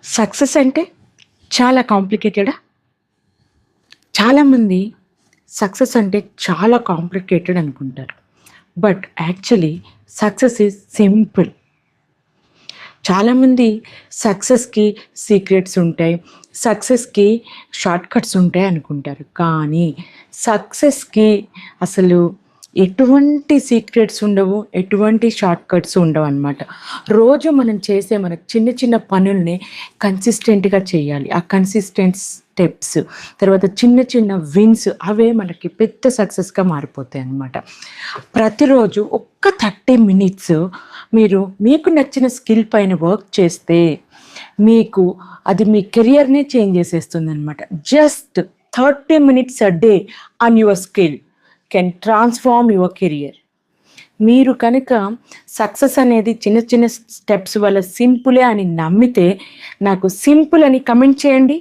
Success అంటే చాలా కాంప్లికేటెడా? చాలామంది సక్సెస్ అంటే చాలా కాంప్లికేటెడ్ అనుకుంటారు. But actually success is simple. చాలామంది సక్సెస్‌కి సీక్రెట్స్ ఉంటాయి. సక్సెస్‌కి షార్ట్ కట్స్ ఉంటాయి అనుకుంటారు. కానీ సక్సెస్‌కి అసలు ఎటువంటి సీక్రెట్స్ ఉండవు. ఎటువంటి షార్ట్ కట్స్ ఉండవనమాట. రోజు మనం చేసే మనకు చిన్న చిన్న పనుల్ని కన్సిస్టెంట్‌గా చేయాలి. ఆ కన్సిస్టెంట్ స్టెప్స్, తర్వాత చిన్న చిన్న విన్స్ అవే మనకి పెద్ద సక్సెస్‌గా మారిపోతాయన్నమాట. ప్రతిరోజు ఒక్క 30 మినిట్స్ మీరు మీకు నచ్చిన స్కిల్ పైన వర్క్ చేస్తే మీకు అది మీ కెరియర్‌నే చేంజ్ చేసేస్తుందనమాట. Just 30 minutes a day on your skill can transform your career. మీరు కనుక సక్సెస్ అనేది చిన్న చిన్న స్టెప్స్ వల్ల సింపులే అని నమ్మితే నాకు సింపుల్ అని కమెంట్ చేయండి.